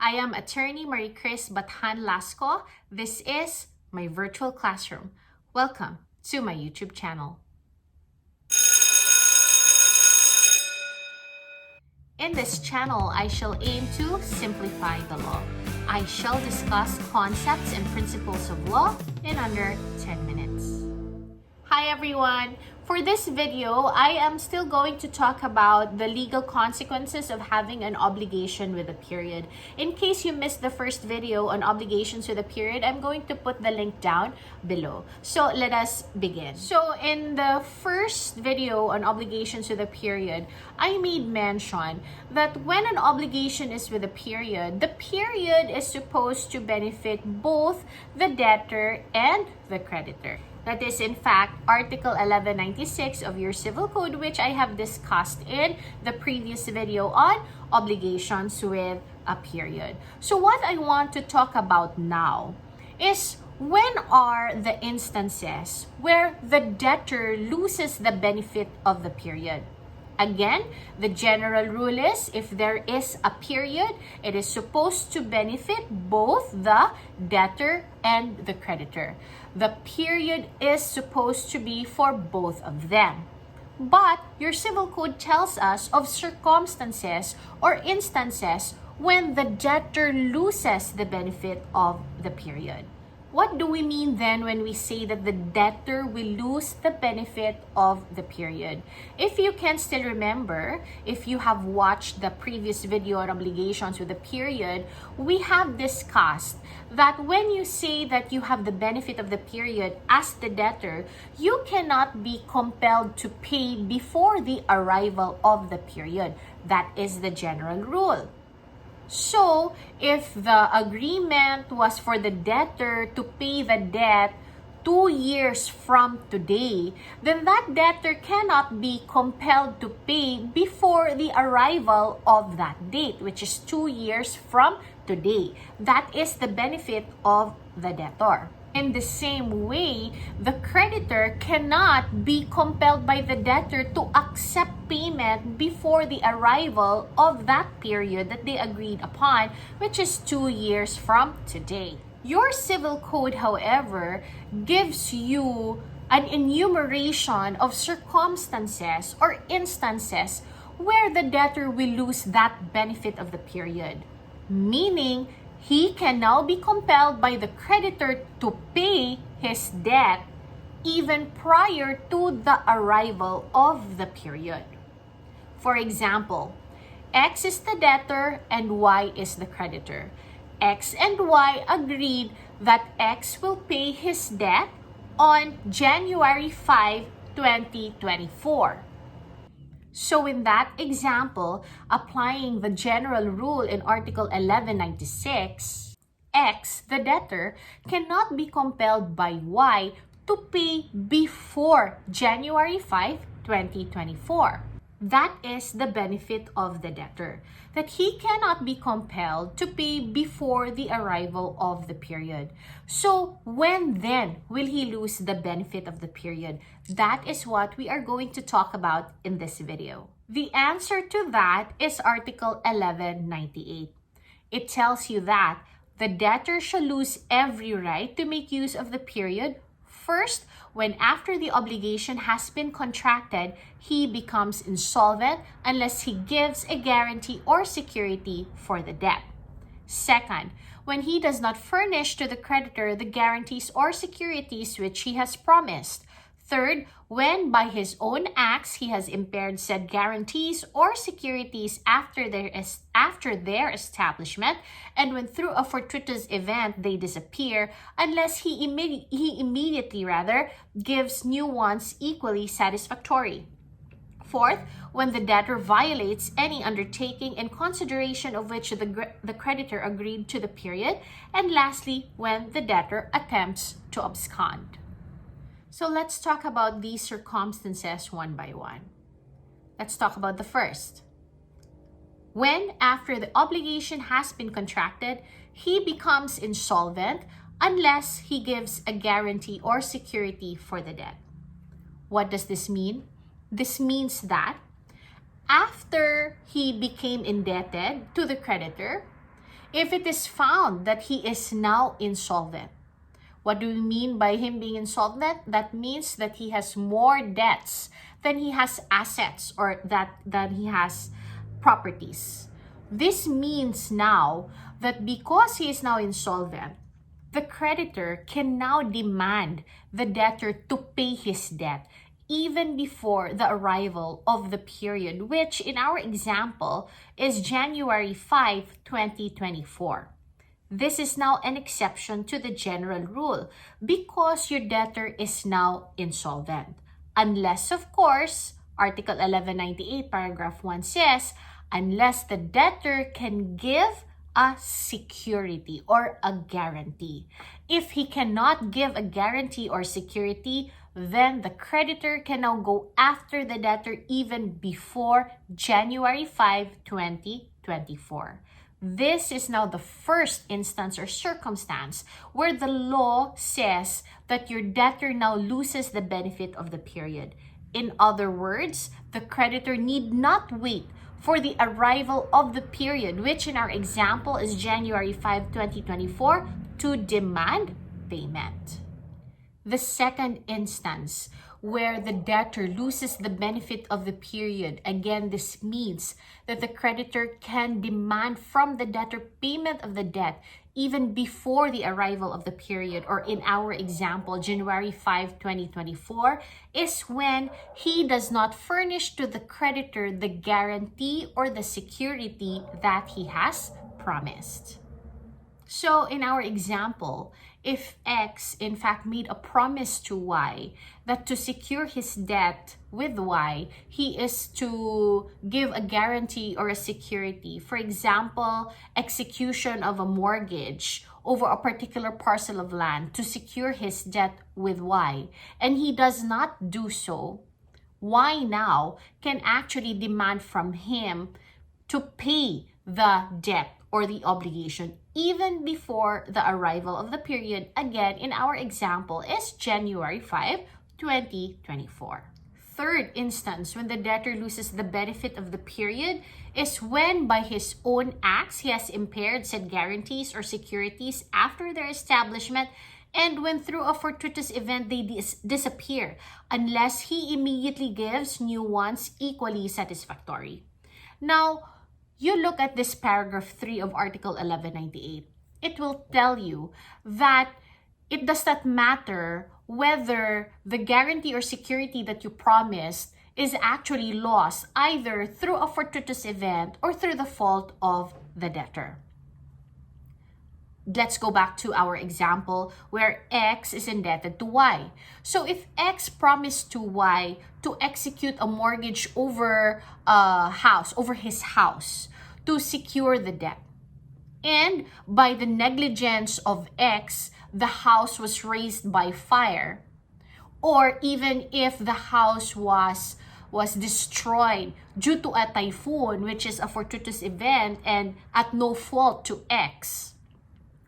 I am attorney Marie-Chris Bathan-Lasco. This is my virtual classroom. Welcome to my YouTube channel. In this channel, I shall aim to simplify the law. I shall discuss concepts and principles of law in under 10 minutes. Hi everyone! For this video, I am still going to talk about the legal consequences of having an obligation with a period. In case you missed the first video on obligations with a period, I'm going to put the link down below. So let us begin. So in the first video on obligations with a period, I made mention that when an obligation is with a period, the period is supposed to benefit both the debtor and the creditor. That is, in fact, Article 1196 of your Civil Code, which I have discussed in the previous video on obligations with a period. So what I want to talk about now is when are the instances where the debtor loses the benefit of the period. Again, the general rule is if there is a period, it is supposed to benefit both the debtor and the creditor. The period is supposed to be for both of them. But your civil code tells us of circumstances or instances when the debtor loses the benefit of the period. What do we mean then when we say that the debtor will lose the benefit of the period? If you can still remember, if you have watched the previous video on obligations with the period, we have discussed that when you say that you have the benefit of the period as the debtor, you cannot be compelled to pay before the arrival of the period. That is the general rule. So, if the agreement was for the debtor to pay the debt 2 years from today, then that debtor cannot be compelled to pay before the arrival of that date, which is 2 years from today. That is the benefit of the debtor. In the same way, the creditor cannot be compelled by the debtor to accept payment before the arrival of that period that they agreed upon, which is 2 years from today. Your civil code, however, gives you an enumeration of circumstances or instances where the debtor will lose that benefit of the period, meaning he can now be compelled by the creditor to pay his debt even prior to the arrival of the period. For example, X is the debtor and Y is the creditor. X and Y agreed that X will pay his debt on January 5, 2024. So in that example, applying the general rule in Article 1196, X, the debtor, cannot be compelled by Y to pay before January 5, 2024. That is the benefit of the debtor, that he cannot be compelled to pay before the arrival of the period. So when then will he lose the benefit of the period? That is what we are going to talk about in this video. The answer to that is Article 1198. It tells you that the debtor shall lose every right to make use of the period first, when after the obligation has been contracted, he becomes insolvent unless he gives a guarantee or security for the debt. Second, when he does not furnish to the creditor the guarantees or securities which he has promised. Third, when by his own acts he has impaired said guarantees or securities after their establishment, and when through a fortuitous event they disappear, unless he immediately gives new ones equally satisfactory. Fourth, when the debtor violates any undertaking in consideration of which the creditor agreed to the period. And lastly, when the debtor attempts to abscond. So let's talk about these circumstances one by one. Let's talk about the first. When, after the obligation has been contracted, he becomes insolvent unless he gives a guarantee or security for the debt. What does this mean? This means that after he became indebted to the creditor, if it is found that he is now insolvent. What do we mean by him being insolvent? That means that he has more debts than he has assets, or that he has properties. This means now that because he is now insolvent, the creditor can now demand the debtor to pay his debt even before the arrival of the period, which in our example is January 5, 2024. This is now an exception to the general rule because your debtor is now insolvent. Unless, of course, Article 1198, paragraph 1 says, unless the debtor can give a security or a guarantee. If he cannot give a guarantee or security, then the creditor can now go after the debtor even before January 5, 2024. This is now the first instance or circumstance where the law says that your debtor now loses the benefit of the period. In other words, the creditor need not wait for the arrival of the period, which in our example is January 5, 2024, to demand payment. The second instance where the debtor loses the benefit of the period, again, this means that the creditor can demand from the debtor payment of the debt even before the arrival of the period, or in our example, January 5, 2024, is when he does not furnish to the creditor the guarantee or the security that he has promised. So in our example, if X in fact made a promise to Y that to secure his debt with Y, he is to give a guarantee or a security. For example, execution of a mortgage over a particular parcel of land to secure his debt with Y, and he does not do so, Y now can actually demand from him to pay the debt or the obligation even before the arrival of the period. Again, in our example is January 5, 2024. Third instance when the debtor loses the benefit of the period is when by his own acts he has impaired said guarantees or securities after their establishment, and when through a fortuitous event they disappear unless he immediately gives new ones equally satisfactory. Now, you look at this paragraph 3 of Article 1198. It will tell you that it does not matter whether the guarantee or security that you promised is actually lost either through a fortuitous event or through the fault of the debtor. Let's go back to our example where X is indebted to Y. So if X promised to Y to execute a mortgage over his house to secure the debt, and by the negligence of X, the house was razed by fire, or even if the house was destroyed due to a typhoon, which is a fortuitous event and at no fault to X,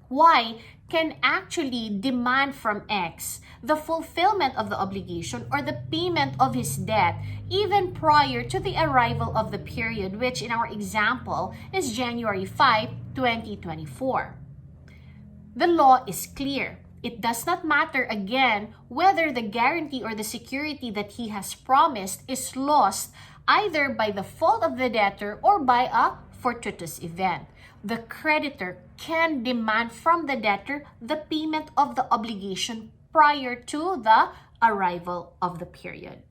Y can actually demand from X the fulfillment of the obligation or the payment of his debt even prior to the arrival of the period, which in our example is January 5, 2024. The law is clear. It does not matter again whether the guarantee or the security that he has promised is lost either by the fault of the debtor or by a fortuitous event. The creditor can demand from the debtor the payment of the obligation prior to the arrival of the period.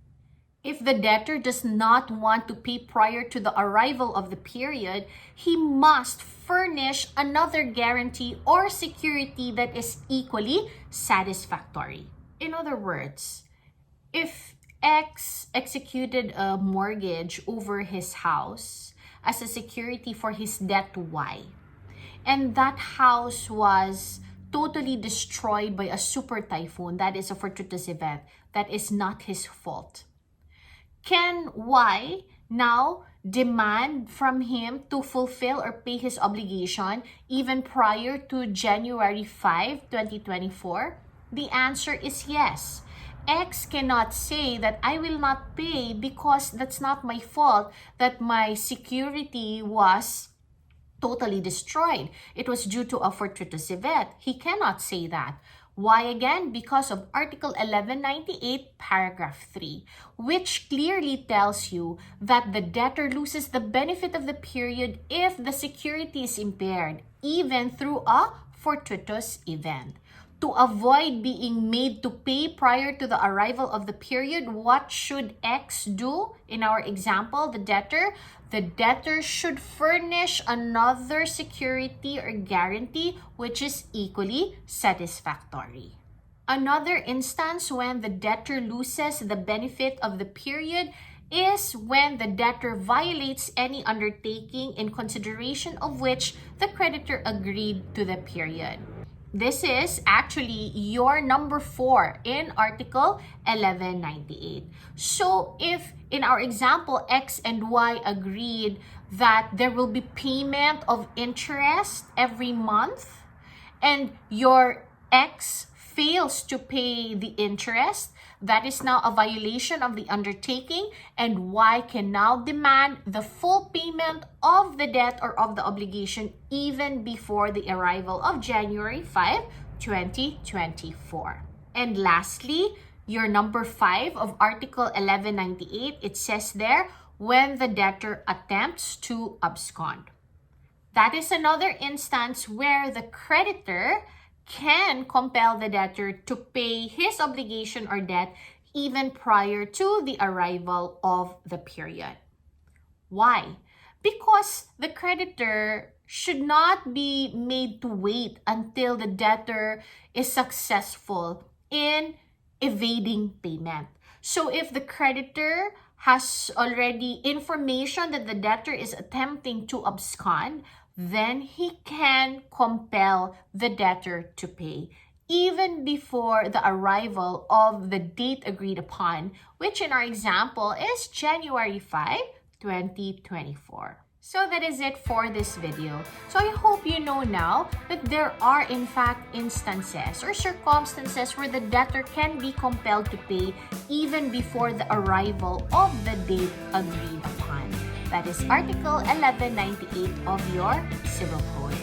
If the debtor does not want to pay prior to the arrival of the period, he must furnish another guarantee or security that is equally satisfactory. In other words, if X executed a mortgage over his house as a security for his debt to Y, and that house was totally destroyed by a super typhoon, that is a fortuitous event, that is not his fault, can Y now demand from him to fulfill or pay his obligation even prior to January 5, 2024? The answer is yes. X cannot say that I will not pay because that's not my fault, that my security was totally destroyed. It was due to a fortuitous event. He cannot say that. Why again? Because of Article 1198, Paragraph 3, which clearly tells you that the debtor loses the benefit of the period if the security is impaired, even through a fortuitous event. To avoid being made to pay prior to the arrival of the period, what should X do? In our example, the debtor should furnish another security or guarantee which is equally satisfactory. Another instance when the debtor loses the benefit of the period is when the debtor violates any undertaking in consideration of which the creditor agreed to the period. This is actually your number 4 in Article 1198. So if in our example, X and Y agreed that there will be payment of interest every month, and your X fails to pay the interest, that is now a violation of the undertaking, and Y can now demand the full payment of the debt or of the obligation even before the arrival of January 5, 2024. And lastly, your number 5 of Article 1198, it says there, when the debtor attempts to abscond. That is another instance where the creditor can compel the debtor to pay his obligation or debt even prior to the arrival of the period. Why? Because the creditor should not be made to wait until the debtor is successful in evading payment. So if the creditor has already information that the debtor is attempting to abscond, then he can compel the debtor to pay even before the arrival of the date agreed upon, which in our example is January 5, 2024. So that is it for this video. So I hope you know now that there are in fact instances or circumstances where the debtor can be compelled to pay even before the arrival of the date agreed upon. That is Article 1198 of your Civil Code.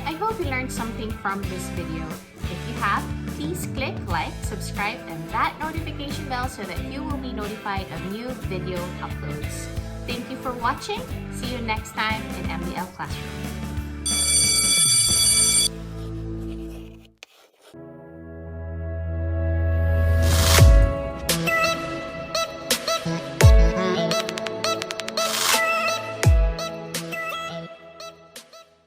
I hope you learned something from this video. If you have, please click like, subscribe, and that notification bell so that you will be notified of new video uploads. Thank you for watching. See you next time in MBL Classroom.